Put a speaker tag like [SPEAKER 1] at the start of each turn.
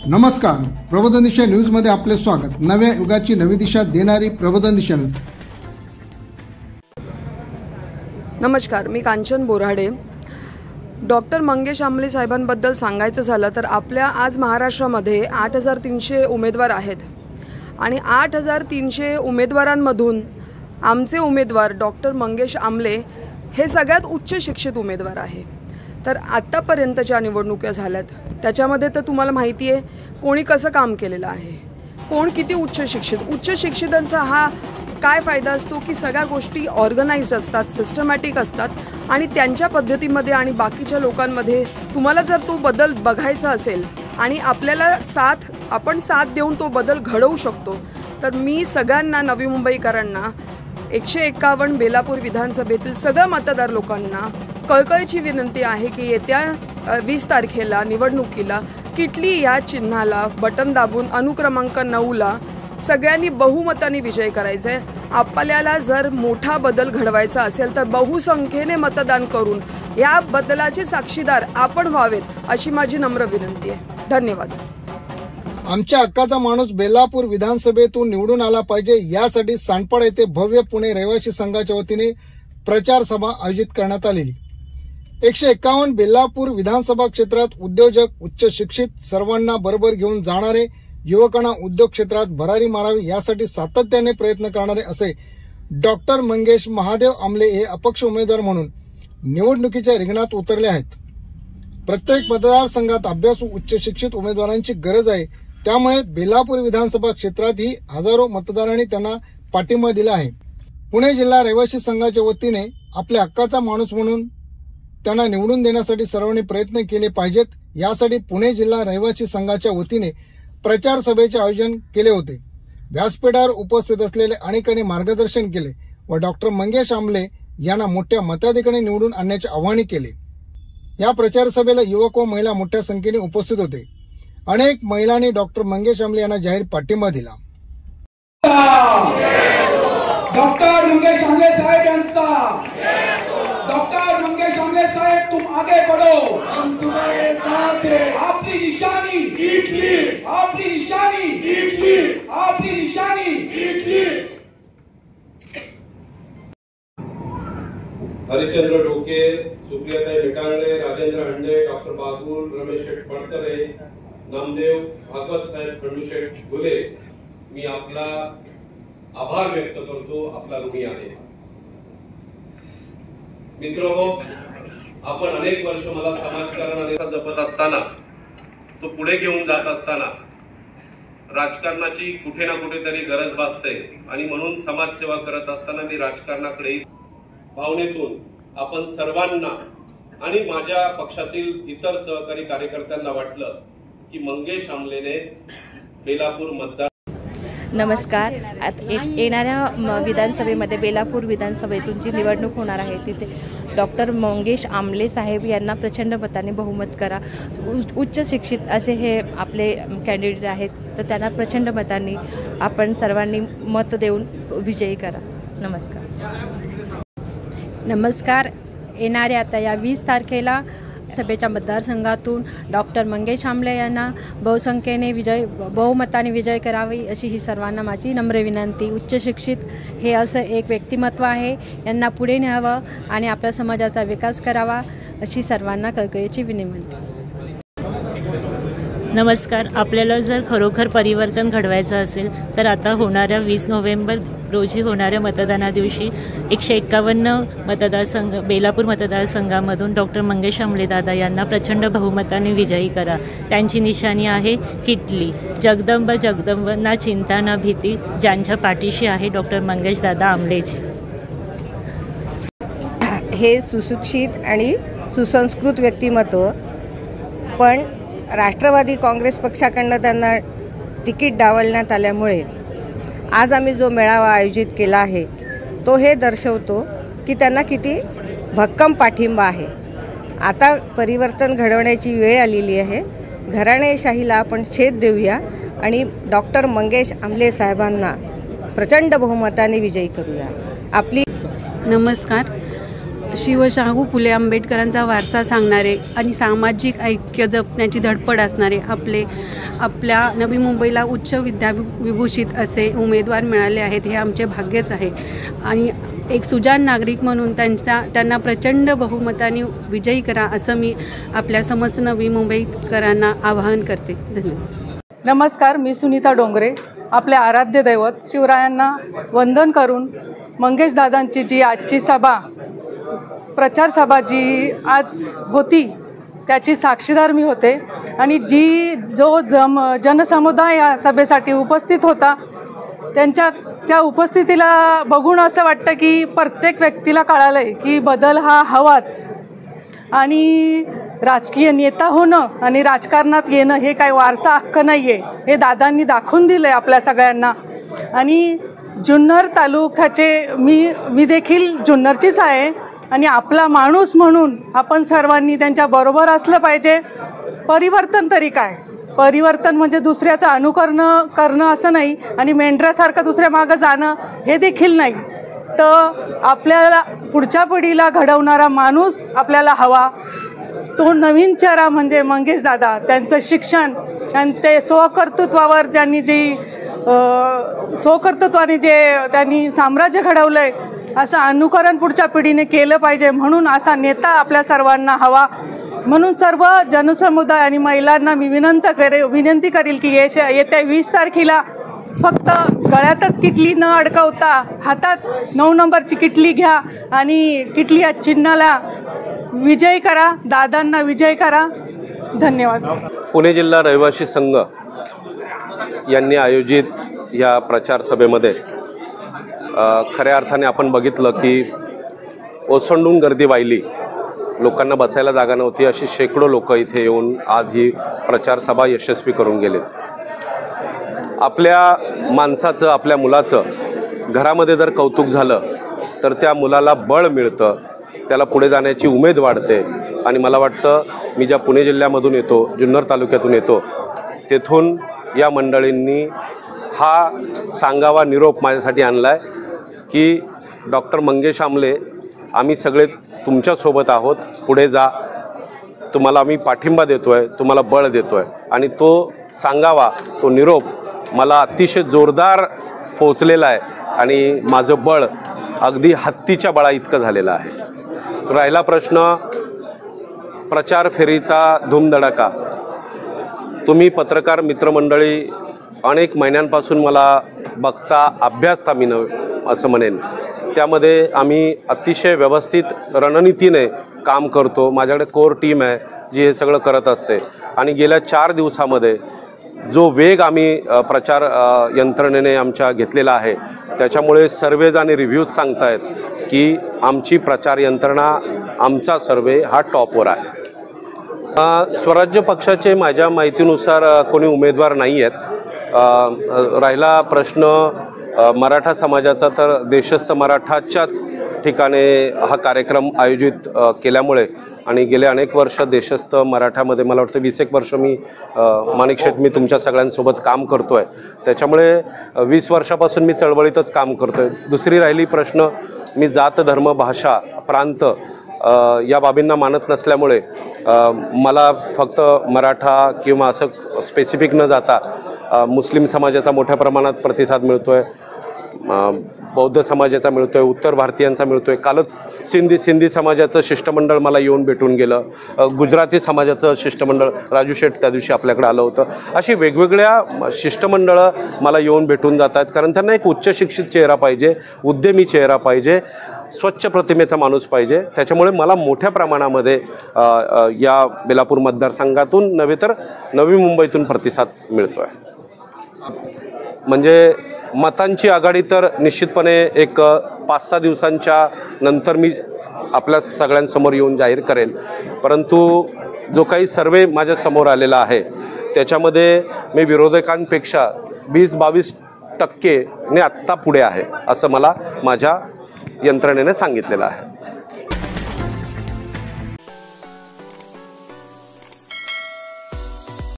[SPEAKER 1] नमस्कार, प्रबोधन दिशा न्यूज मध्ये आपले स्वागत। नव्या युगाची नवी दिशा देणारी प्रबोधन दिशा न्यूज।
[SPEAKER 2] नमस्कार, मी कांचन बोराडे। डॉक्टर मंगेश आमले साहेबांबद्दल सांगायचं झालं तर आपल्या आज महाराष्ट्रामध्ये 8300 उमेदवार आहेत आणि 8300 उमेदवारांमधून आमचे उमेदवार डॉक्टर मंगेश आमले हे सगळ्यात उच्च शिक्षित उमेदवार आहे। तर आत्तापर्यंतच्या निवडणुका झाल्यात त्याच्यामध्ये तर तुम्हाला माहिती आहे कोणी कसं काम केलेलं आहे, कोण किती उच्च शिक्षितांचा हा काय फायदा असतो की सगळ्या गोष्टी ऑर्गनाइज्ड असतात, सिस्टमॅटिक असतात आणि त्यांच्या पद्धतीमध्ये आणि बाकीच्या लोकांमध्ये तुम्हाला जर तो बदल बघायचा असेल आणि आपल्याला आपण साथ देऊन तो बदल घडवू शकतो तर मी सगळ्यांना नवी मुंबईकरांना 151 बेलापूर विधानसभेतील सगळ्या मतदार लोकांना कळकळीची विनंती आहे की येत्या 20 तारखेला निवडणुकीला किटली या चिन्हाला बटन दाबून अनुक्रमांक 9ला सगळ्यांनी बहुमताने विजय करायचा आहे। आपल्याला जर मोठा बदल घडवायचा असेल तर बहुसंख्येने मतदान करून या बदलाचे साक्षीदार आपण व्हावेत अशी माझी नम्र विनंती आहे। धन्यवाद।
[SPEAKER 1] आमच्या हक्काचा माणूस बेलापूर विधानसभेतून निवडून आला पाहिजे यासाठी सांडपाड येथे भव्य पुणे रहिवासी संघाच्या वतीने प्रचार सभा आयोजित करण्यात आलेली। 151 बेलापूर विधानसभा क्षेत्रात उद्योजक, उच्च शिक्षित सर्वांना बरोबर घेऊन जाणारे, युवकांना उद्योग क्षेत्रात भरारी मारावी यासाठी सातत्याने प्रयत्न करणारे असे डॉक्टर मंगेश महादेव आमले हे अपक्ष उमेदवार म्हणून निवडणुकीच्या रिंगणात उतरले आहेत। प्रत्येक मतदारसंघात अभ्यासू उच्च शिक्षित उमेदवारांची गरज आहे, त्यामुळे बेलापूर विधानसभा क्षेत्रातही हजारो मतदारांनी त्यांना पाठिंबा दिला आहे। पुणे जिल्हा रहिवासी संघाच्या वतीने आपल्या हक्काचा माणूस म्हणून त्यांना निवडून देण्यासाठी सर्वांनी प्रयत्न केले पाहिजेत, यासाठी पुणे जिल्हा रहिवासी संघाच्या वतीने प्रचार सभेचे आयोजन केले होते। व्यासपीठावर उपस्थित असलेले अनेकांनी मार्गदर्शन केले व डॉक्टर मंगेश आमले यांना मोठ्या मताधिक्याने निवडून आणण्याचे आवाहन केले। या प्रचार सभेला युवक व महिला मोठ्या संख्येने उपस्थित होते। अनेक महिलांनी डॉक्टर मंगेश आमले यांना जाहीर पाठिंबा दिला।
[SPEAKER 3] डॉक्टर मंगेश आमले साहेब यांचा, डॉक्टर मंगेश आमले साहेब तुम आगे बढ़ो, हम तुम्हारे साथ हैं। आपकी निशानी इटली, आपकी निशानी इटली, आपकी निशानी इटली।
[SPEAKER 4] हरिश्चंद्र ढोके, सुप्रियाताई मिटांगले, राजेंद्र हंडे, डॉक्टर बागुल, रमेश शेठ पडतरे, नामदेव भागवत साहेब, खंडूशेठ गुले, मी आपला आभार व्यक्त करतो, आपला ऋणी आहे। मित्रहो, आपण अनेक वर्ष मला समाजकारण जपत असताना, तो पुढे घेऊन जात असताना राजकारणाची कुठे ना कुठेतरी गरज भासते आणि म्हणून समाजसेवा करत असताना मी राजकारणाकडे भावनेतून आपण सर्वांना आणि माझ्या पक्षातील इतर सहकारी कार्यकर्त्यांना वाटलं की मंगेश आमलेने बेलापूर मतदार।
[SPEAKER 5] नमस्कार। येणाऱ्या विधानसभेमध्ये बेलापूर विधानसभेतून जी निवडणूक होणार आहे तिथे डॉक्टर मंगेश आमले साहेब यांना प्रचंड मताने बहुमत करा। उच्च शिक्षित असे हे आपले कॅन्डिडेट आहेत, तर त्यांना प्रचंड मतांनी आपण सर्वांनी मत देऊन विजयी करा।
[SPEAKER 6] नमस्कार। येणाऱ्या आता या 20 तारखेला सभेच्या मतदारसंघातून डॉक्टर मंगेश आमले यांना बहुमताने विजय करावी अशी ही सर्वांना माझी नम्र विनंती। उच्च शिक्षित हे असं एक व्यक्तिमत्व आहे, यांना पुढे न्यावं आणि आपल्या समाजाचा विकास करावा अशी सर्वांना कळकळीची विनंती।
[SPEAKER 7] नमस्कार। आपल्याला जर खरोखर परिवर्तन घडवायचं असेल तर आता होणाऱ्या 20 नोव्हेंबर रोजी होणाऱ्या मतदाना दिवशी 151 मतदारसंघ बेलापूर मतदारसंघामधून डॉक्टर मंगेश आमले दादा यांना प्रचंड बहुमताने विजयी करा। त्यांची निशाणी आहे किटली। जगदंब जगदंब, ना चिंता ना भीती, ज्यांच्या पाठीशी आहे डॉक्टर मंगेश दादा आमलेजी।
[SPEAKER 8] हे सुशिक्षित आणि सुसंस्कृत व्यक्तिमत्व, पण राष्ट्रवादी काँग्रेस पक्षाकडून त्यांना तिकीट डावलण्यात आल्यामुळे आज आम्ही जो मेळावा आयोजित केला आहे तो हे दर्शवतो की त्यांना किती भक्कम पाठिंबा आहे। आता परिवर्तन घडवण्याची वेळ आलेली आहे। घराणेशाहीला आपण छेद देऊया आणि डॉक्टर मंगेश आमले साहेबांना प्रचंड बहुमताने विजयी करूया। आपली
[SPEAKER 6] नमस्कार। शिवशाहू फुले आंबेडकरांचा वारसा सांगणारे आणि सामाजिक ऐक्य जपण्याची धडपड असणारे आपल्या नवी मुंबईला उच्च विद्याविभूषित असे उमेदवार मिळाले आहेत, हे आमचे भाग्यच आहे। आणि एक सुजाण नागरिक म्हणून त्यांना प्रचंड बहुमताने विजयी करा असं मी आपल्या समस्त नवी मुंबईकरांना आवाहन करते। धन्यवाद।
[SPEAKER 9] नमस्कार, मी सुनीता डोंगरे। आपले आराध्य दैवत शिवरायांना वंदन करून मंगेश दादांची जी आजची सभा, प्रचार सभा जी आज होती त्याची साक्षीदार मी होते आणि जो जनसमुदाय या सभेसाठी उपस्थित होता त्या उपस्थितीला बघून असं वाटतं की प्रत्येक व्यक्तीला कळालं आहे की बदल हा हवाच आणि राजकीय नेता होणं आणि राजकारणात येणं हे काही वारसा हक्क नाही आहे, हे दादांनी दाखवून दिलं आहे आपल्या सगळ्यांना। आणि जुन्नर तालुक्याचे मी देखील जुन्नरचीच आहे आणि आपला माणूस म्हणून आपण सर्वांनी त्यांच्या बरोबर असलं पाहिजे। परिवर्तन तरी काय, परिवर्तन म्हणजे दुसऱ्याचं अनुकरण करणं असं नाही आणि मेंढरासारखं दुसऱ्या मागं जाणं हे देखील नाही। तर आपल्याला पुढच्या पिढीला घडवणारा माणूस आपल्याला हवा, तो नवीन चेहरा म्हणजे मंगेश दादा। त्यांचं शिक्षण आणि ते स्वकर्तृत्वावर स्वकर्तृत्वाने त्यांनी साम्राज्य घडवलं आहे, असं अनुकरण पुढच्या पिढीने केलं पाहिजे। म्हणून असा नेता आपल्या सर्वांना हवा। म्हणून सर्व जनसमुदाय आणि महिलांना मी विनंती करेल की येत्या 20 तारखेला फक्त गळ्यातच किटली न अडकवता हातात 9 नंबरची किटली घ्या आणि किटली या चिन्हाला विजय करा, दादांना विजय करा। धन्यवाद।
[SPEAKER 4] पुणे जिल्हा रहिवासी संघ यांनी आयोजित या प्रचार सभेमध्ये खऱ्या अर्थाने आपण बघितलं की ओसंडून गर्दी वाहिली, लोकांना बसायला जागा नव्हती, अशी शेकडो लोक इथे येऊन आज ही प्रचार सभा यशस्वी करून गेलेत। आपल्या माणसाचं, आपल्या मुलाचं घरामध्ये जर कौतुक झालं तर त्या मुलाला बळ मिळतं, त्याला पुढे जाण्याची उमेद वाढते। आणि मला वाटतं मी ज्या पुणे जिल्ह्यामधून येतो, जुन्नर तालुक्यातून येतो, तेथून या मंडळींनी हा सांगावा निरोप माझ्यासाठी आणला आहे की डॉक्टर मंगेश आमले, आम्ही सगळे तुमच्यासोबत आहोत, पुढे जा, तुम्हाला आम्ही पाठिंबा देतो आहे, तुम्हाला बळ देतो आहे। आणि तो सांगावा, तो निरोप मला अतिशय जोरदार पोचलेला आहे आणि माझं बळ अगदी हत्तीच्या बळा इतकं झालेलं आहे। राहिला प्रश्न प्रचार फेरीचा धूमधडाका, तुम्ही पत्रकार मित्रमंडळी अनेक महिन्यांपासून मला बघता, अभ्यासता मी असं म्हणेन, त्यामध्ये आम्ही अतिशय व्यवस्थित रणनीतीने काम करतो। माझ्याकडे कोर टीम आहे जी हे सगळं करत असते आणि गेल्या 4 दिवसामध्ये जो वेग आम्ही प्रचार यंत्रणेने आमच्या घेतलेला आहे त्याच्यामुळे सर्वेज आणि रिव्ह्यूज सांगतायत की आमची प्रचार यंत्रणा, आमचा सर्वे हा टॉपवर आहे। स्वराज्य पक्षाचे माझ्या माहितीनुसार कोणी उमेदवार नाही आहेत। राहिला प्रश्न मराठा समाजाचा, तर देशस्थ मराठाच्याच ठिकाणी हा कार्यक्रम आयोजित केल्यामुळे आणि गेले अनेक वर्ष देशस्थ मराठामध्ये मला वाटतं 20 वर्ष मी माणिक शेठ, मी तुमच्या सगळ्यांसोबत काम करतो आहे, त्याच्यामुळे 20 वर्षापासून मी चळवळीतच काम करतो आहे। दुसरी राहिली प्रश्न, मी जात, धर्म, भाषा, प्रांत या बाबींना मानत नसल्यामुळे मला फक्त मराठा किंवा असं स्पेसिफिक न जाता मुस्लिम समाजाचा मोठ्या प्रमाणात प्रतिसाद मिळतो आहे, बौद्ध समाजाचा मिळतो आहे, उत्तर भारतीयांचा मिळतो आहे। कालच सिंधी समाजाचं शिष्टमंडळ मला येऊन भेटून गेलं, गुजराती समाजाचं शिष्टमंडळ, राजू शेठ त्या दिवशी आपल्याकडे आलं होतं। अशी वेगवेगळ्या शिष्टमंडळं मला येऊन भेटून जातात, कारण त्यांना एक उच्च शिक्षित चेहरा पाहिजे, उद्यमी चेहरा पाहिजे, स्वच्छ प्रतिमेचा माणूस पाहिजे। त्याच्यामुळे मला मोठ्या प्रमाणामध्ये या बेलापूर मतदारसंघातून नव्हे तर नवी मुंबईतून प्रतिसाद मिळतो आहे। म्हणजे मतांची आघाडी तर निश्चितपणे एक 5-6 दिवसांच्या नंतर मी आपल्या सगळ्यांसमोर येऊन जाहीर करेल, परंतु जो काही सर्वे माझ्या समोर आलेला आहे त्याच्यामध्ये मी विरोधकांपेक्षा 20-22% आत्ता पुढे आहे असं मला माझ्या यंत्रणेने सांगितलेलं आहे।